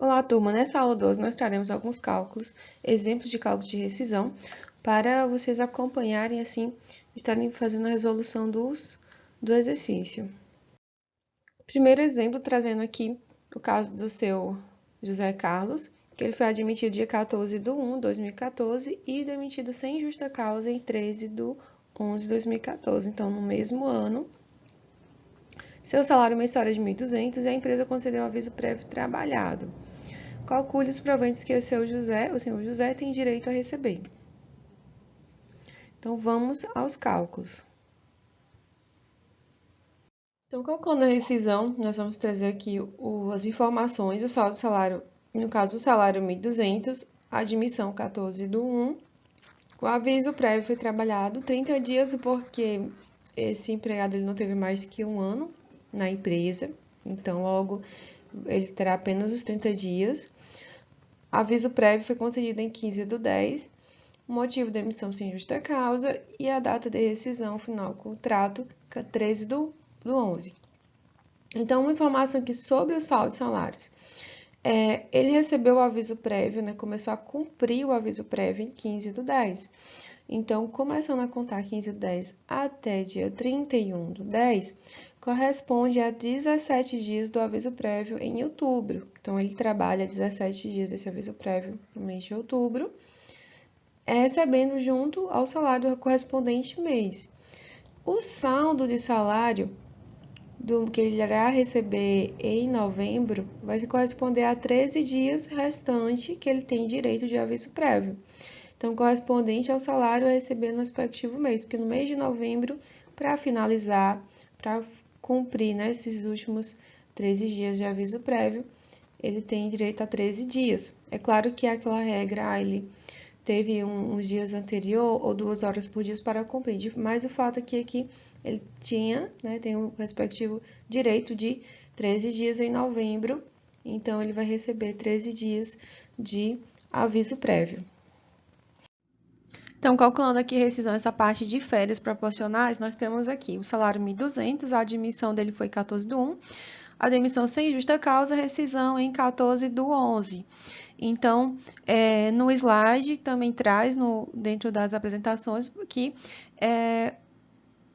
Olá, turma! Nessa aula 12 nós traremos alguns cálculos, exemplos de cálculos de rescisão, para vocês acompanharem e assim estarem fazendo a resolução do exercício. Primeiro exemplo, trazendo aqui o caso do seu José Carlos, que ele foi admitido dia 14/1/2014 e demitido sem justa causa em 13/11/2014. Então, no mesmo ano, seu salário mensal era de 1.200 e a empresa concedeu um aviso prévio trabalhado. Calcule os proventos que o senhor José tem direito a receber. Então, vamos aos cálculos. Então, calculando a rescisão, nós vamos trazer aqui as informações, o saldo do salário, no caso, o salário 1.200, a admissão 14/1, o aviso prévio foi trabalhado 30 dias, porque esse empregado ele não teve mais que um ano na empresa, então, logo, ele terá apenas os 30 dias. Aviso prévio foi concedido em 15/10, o motivo da emissão sem justa causa e a data de rescisão final do contrato, 13/11. Então, uma informação aqui sobre o saldo de salários. Ele recebeu o aviso prévio, né, começou a cumprir o aviso prévio em 15/10. Então, começando a contar 15/10 até dia 31/10, corresponde a 17 dias do aviso prévio em outubro. Então, ele trabalha 17 dias desse aviso prévio no mês de outubro, recebendo junto ao salário do correspondente mês. O saldo de salário que ele irá receber em novembro vai corresponder a 13 dias restante que ele tem direito de aviso prévio. Então, correspondente ao salário a receber no respectivo mês, porque no mês de novembro, para finalizar, para cumprir esses últimos 13 dias de aviso prévio, ele tem direito a 13 dias. É claro que aquela regra, ele teve uns dias anterior ou 2 horas por dia para cumprir, mas o fato é que ele tem o respectivo direito de 13 dias em novembro, então ele vai receber 13 dias de aviso prévio. Então, calculando aqui a rescisão, essa parte de férias proporcionais, nós temos aqui o salário 1.200, a admissão dele foi 14/1, a demissão sem justa causa, rescisão em 14/11. Então, no slide também traz, dentro das apresentações, que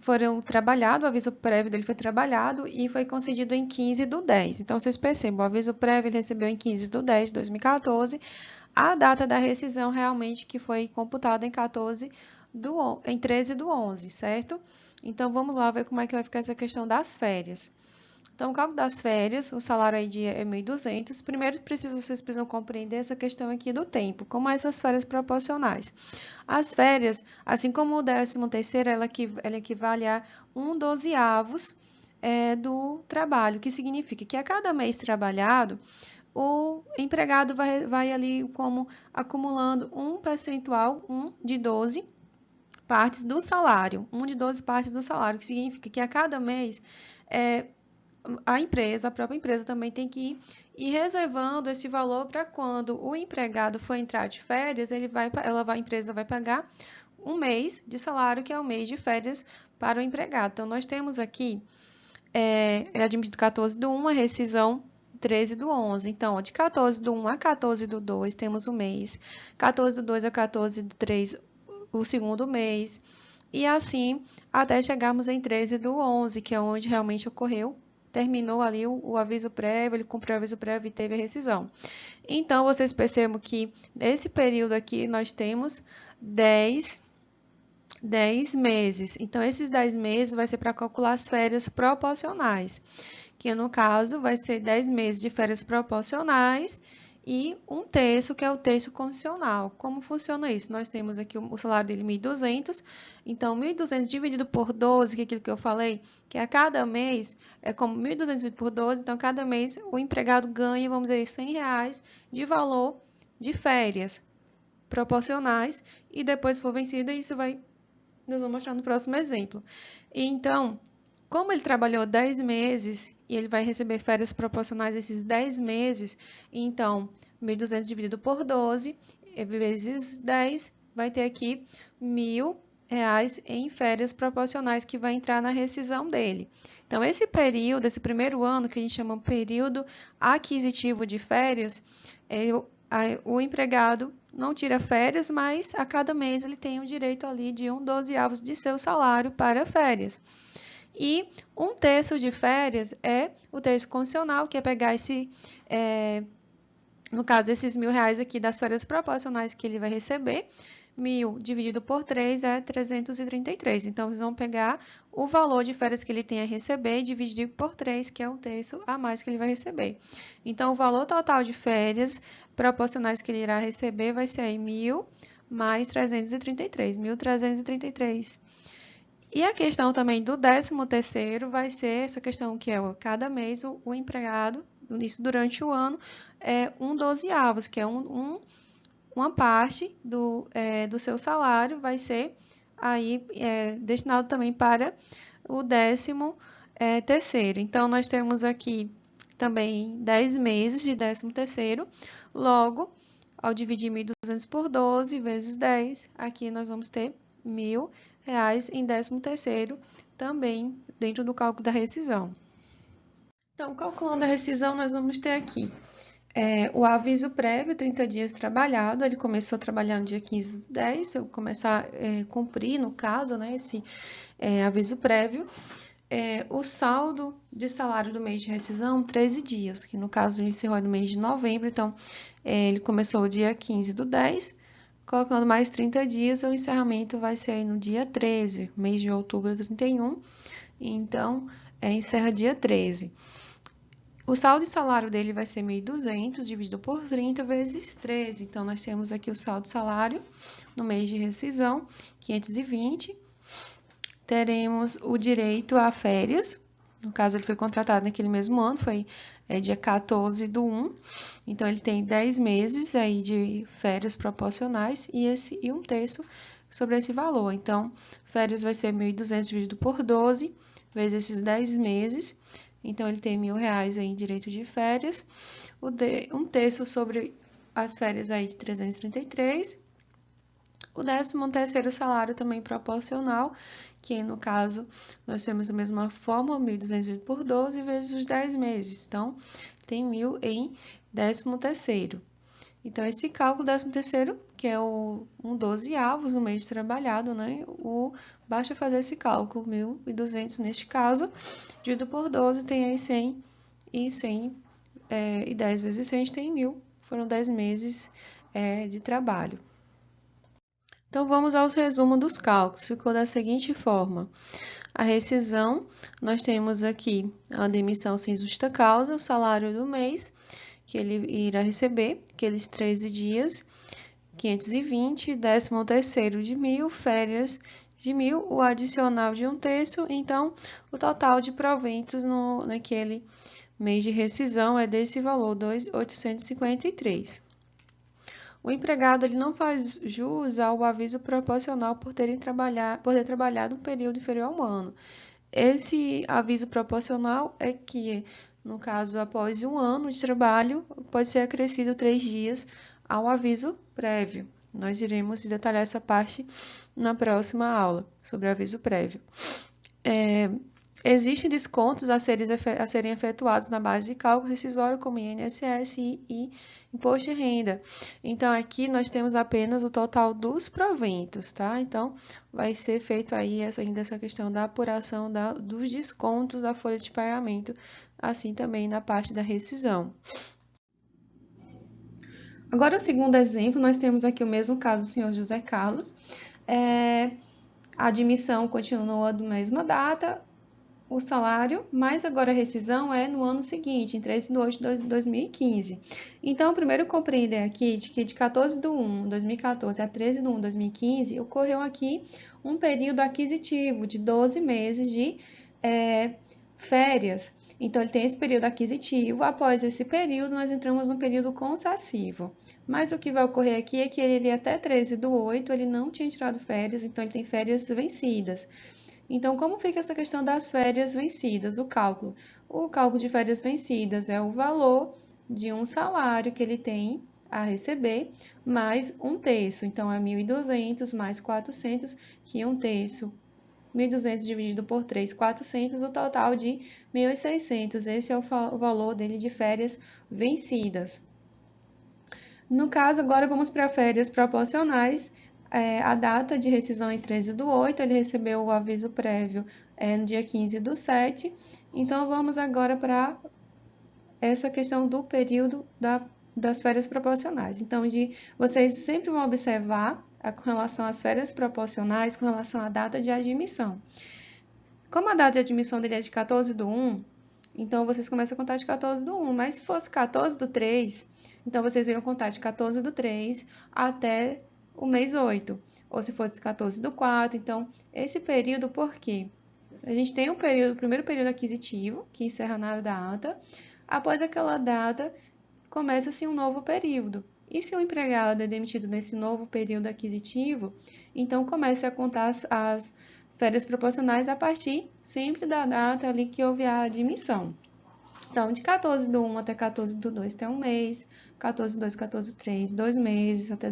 foram trabalhados, o aviso prévio dele foi trabalhado e foi concedido em 15/10. Então, vocês percebem, o aviso prévio ele recebeu em 15/10/2014, a data da rescisão realmente que foi computada em 13/11, certo? Então, vamos lá ver como é que vai ficar essa questão das férias. Então, o cálculo das férias, o salário aí dia é 1.200. Primeiro, vocês precisam compreender essa questão aqui do tempo, como essas férias proporcionais. As férias, assim como o 13º, ela equivale a 1/12 do trabalho, que significa que a cada mês trabalhado, o empregado vai ali como acumulando um percentual, 1 de 12 partes do salário, 1 de 12 partes do salário, que significa que a cada mês a própria empresa também tem que ir reservando esse valor para quando o empregado for entrar de férias, a empresa vai pagar um mês de salário, que é o mês de férias para o empregado. Então, nós temos aqui, ele admitido 14/1, a rescisão 13/11. Então, de 14/1 a 14/2 temos o mês, 14/2 a 14/3 o segundo mês, e assim até chegarmos em 13/11, que é onde realmente ocorreu, terminou ali o aviso prévio, ele cumpriu o aviso prévio e teve a rescisão. Então, vocês percebem que nesse período aqui nós temos 10 meses. Então, esses 10 meses vai ser para calcular as férias proporcionais, que no caso vai ser 10 meses de férias proporcionais e 1/3, que é o terço condicional. Como funciona isso? Nós temos aqui o salário dele 1.200, então 1.200 dividido por 12, que é aquilo que eu falei, que a cada mês é como 1.200 dividido por 12, então cada mês o empregado ganha, vamos dizer, R$100 de valor de férias proporcionais, e depois, se for vencida, nós vamos mostrar no próximo exemplo. Então, como ele trabalhou 10 meses e ele vai receber férias proporcionais esses 10 meses, então 1.200 dividido por 12 vezes 10 vai ter aqui R$1.000 em férias proporcionais que vai entrar na rescisão dele. Então, esse período, esse primeiro ano, que a gente chama período aquisitivo de férias, o empregado não tira férias, mas a cada mês ele tem o direito ali de 1/12 de seu salário para férias. E 1/3 de férias é o terço condicional, que é pegar no caso, esses R$ 1.000 aqui das férias proporcionais que ele vai receber, 1.000 dividido por 3 é 333. Então, vocês vão pegar o valor de férias que ele tem a receber e dividir por 3, que é 1/3 a mais que ele vai receber. Então, o valor total de férias proporcionais que ele irá receber vai ser aí 1.000 mais 333, 1.333. E a questão também do 13º vai ser essa questão que é cada mês o empregado, isso durante o ano, é 1/12, que é uma parte do seu salário vai ser aí destinado também para o 13º. Então, nós temos aqui também 10 meses de 13º. Logo, ao dividir 1.200 por 12 vezes 10, aqui nós vamos ter R$ 1.000 em 13º, também dentro do cálculo da rescisão. Então, calculando a rescisão, nós vamos ter aqui o aviso prévio, 30 dias trabalhado. Ele começou a trabalhar no dia 15/10, se eu começar a cumprir, no caso, né, esse aviso prévio. O saldo de salário do mês de rescisão, 13 dias, que no caso ele encerrou no mês de novembro, então ele começou o dia 15/10, colocando mais 30 dias, o encerramento vai ser aí no dia 13, mês de outubro, 31, então encerra dia 13. O saldo de salário dele vai ser 1.200 dividido por 30 vezes 13. Então, nós temos aqui o saldo de salário no mês de rescisão, 520. Teremos o direito a férias. No caso, ele foi contratado naquele mesmo ano, foi dia 14/1. Então, ele tem 10 meses aí de férias proporcionais e 1/3 sobre esse valor. Então, férias vai ser 1.200 dividido por 12 vezes esses 10 meses. Então, ele tem R$ 1.000 aí em direito de férias, 1/3 sobre as férias aí de 333, o 13º salário também proporcional, que no caso nós temos da mesma forma, 1.200 dividido por 12 vezes os 10 meses, então tem 1.000 em 13º. Então, esse cálculo 13º, que é o 1/12 no mês trabalhado, né? Basta fazer esse cálculo, 1.200 neste caso, dividido por 12, tem aí 100 e 100, e 10 vezes 100 tem 1.000, foram 10 meses de trabalho. Então, vamos aos resumos dos cálculos, ficou da seguinte forma. A rescisão, nós temos aqui a demissão sem justa causa, o salário do mês, que ele irá receber, aqueles 13 dias, 520, 13º de 1.000, férias de 1.000, o adicional de 1/3, então o total de proventos naquele mês de rescisão é desse valor, 2.853. O empregado ele não faz jus ao aviso proporcional por ter trabalhado um período inferior a um ano. Esse aviso proporcional é que, no caso, após um ano de trabalho, pode ser acrescido 3 dias ao aviso prévio. Nós iremos detalhar essa parte na próxima aula, sobre o aviso prévio. Existem descontos a serem efetuados na base de cálculo rescisório, como INSS e Imposto de Renda. Então, aqui nós temos apenas o total dos proventos, tá? Então, vai ser feito aí ainda essa questão da apuração dos descontos da folha de pagamento, assim também na parte da rescisão. Agora, o segundo exemplo, nós temos aqui o mesmo caso do senhor José Carlos. A admissão continua da mesma data, o salário, mas agora a rescisão é no ano seguinte, em 13/8 de 2015. Então, primeiro compreender aqui que de 14/1 de 2014 a 13/1 de 2015, ocorreu aqui um período aquisitivo de 12 meses de férias. Então, ele tem esse período aquisitivo. Após esse período, nós entramos no período concessivo. Mas o que vai ocorrer aqui é que ele até 13/8, ele não tinha tirado férias, então ele tem férias vencidas. Então, como fica essa questão das férias vencidas? O cálculo de férias vencidas é o valor de um salário que ele tem a receber, mais 1/3. Então, é 1.200 mais 400, que 1/3 1.200 dividido por 3, 400, o total de 1.600. Esse é o valor dele de férias vencidas. No caso, agora vamos para férias proporcionais. A data de rescisão é 13/8, ele recebeu o aviso prévio no dia 15/7. Então, vamos agora para essa questão do período das férias proporcionais. Então, vocês sempre vão observar com relação às férias proporcionais, com relação à data de admissão. Como a data de admissão dele é de 14/1, então vocês começam a contar de 14/1, mas se fosse 14/3, então vocês iriam contar de 14/3 até o mês 8, ou se fosse 14/4, então esse período, por quê? A gente tem o primeiro período aquisitivo, que encerra na data. Após aquela data, começa-se um novo período. E se o empregado é demitido nesse novo período aquisitivo, então comece a contar as férias proporcionais a partir sempre da data ali que houve a admissão. Então, de 14/1 até 14/2 tem um mês, 14/2, 14/3, 2 meses, até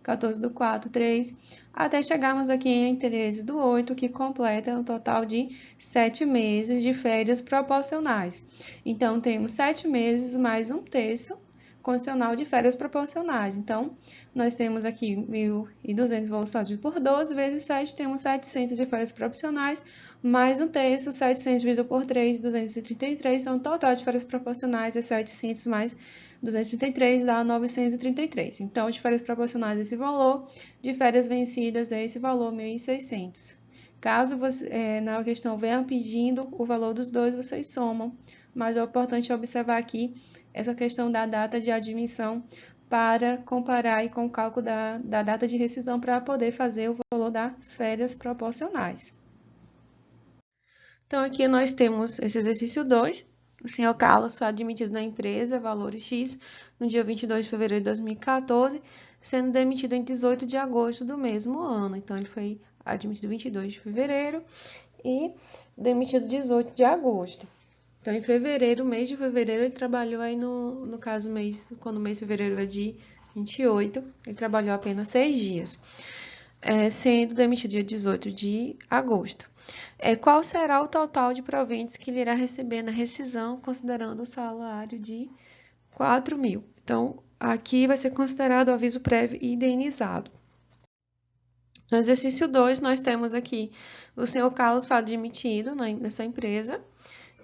14/4, 3, até chegarmos aqui em 13/8, que completa um total de 7 meses de férias proporcionais. Então, temos 7 meses mais 1/3 condicional de férias proporcionais. Então, nós temos aqui 1.200 dividido por 12 vezes 7, temos 700 de férias proporcionais, mais 1/3, 700 dividido por 3, 233. Então, o total de férias proporcionais é 700 mais 233, dá 933. Então, de férias proporcionais, esse valor, de férias vencidas, é esse valor, 1.600. Caso você, na questão venha pedindo o valor dos dois, vocês somam. Mas é importante observar aqui essa questão da data de admissão para comparar aí com o cálculo da data de rescisão para poder fazer o valor das férias proporcionais. Então, aqui nós temos esse exercício 2. O senhor Carlos foi admitido na empresa, valor X, no dia 22 de fevereiro de 2014, sendo demitido em 18 de agosto do mesmo ano. Então, ele foi admitido 22 de fevereiro e demitido 18 de agosto. Então, em fevereiro, mês de fevereiro, ele trabalhou aí no caso, quando o mês de fevereiro é de 28, ele trabalhou apenas 6 dias, sendo demitido dia 18 de agosto. Qual será o total de proventos que ele irá receber na rescisão, considerando o salário de 4.000? Então, aqui vai ser considerado o aviso prévio e indenizado. No exercício 2, nós temos aqui o senhor Carlos foi admitido nessa empresa.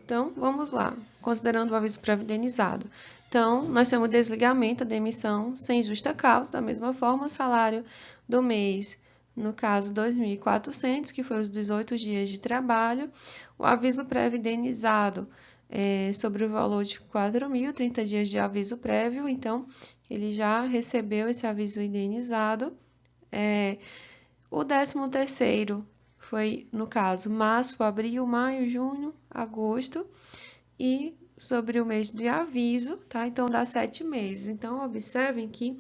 Então, vamos lá, considerando o aviso prévio indenizado. Então, nós temos o desligamento, a demissão sem justa causa, da mesma forma, o salário do mês, no caso, 2.400, que foi os 18 dias de trabalho, o aviso prévio indenizado sobre o valor de 4.000, 30 dias de aviso prévio, então, ele já recebeu esse aviso indenizado. O 13º foi, no caso, março, abril, maio, junho, agosto, e sobre o mês de aviso, tá? Então, dá 7 meses. Então, observem que,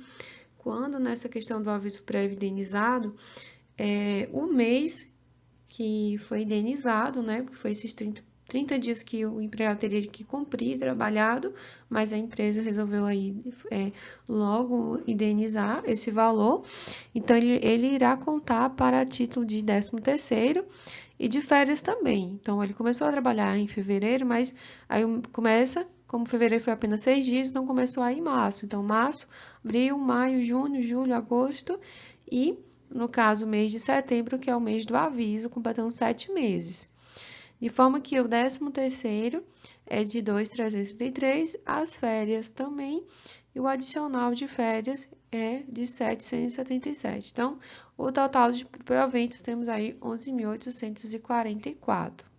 quando nessa questão do aviso prévio indenizado, o mês que foi indenizado, né? Porque foi esses 30 dias que o empregado teria que cumprir, trabalhado, mas a empresa resolveu aí logo indenizar esse valor. Então, ele irá contar para título de 13º e de férias também. Então, ele começou a trabalhar em fevereiro, mas aí como fevereiro foi apenas 6 dias, então começou aí em março. Então, março, abril, maio, junho, julho, agosto e, no caso, o mês de setembro, que é o mês do aviso, completando 7 meses. De forma que o 13º é de 2.333, as férias também, e o adicional de férias é de 777. Então, o total de proventos temos aí 11.844.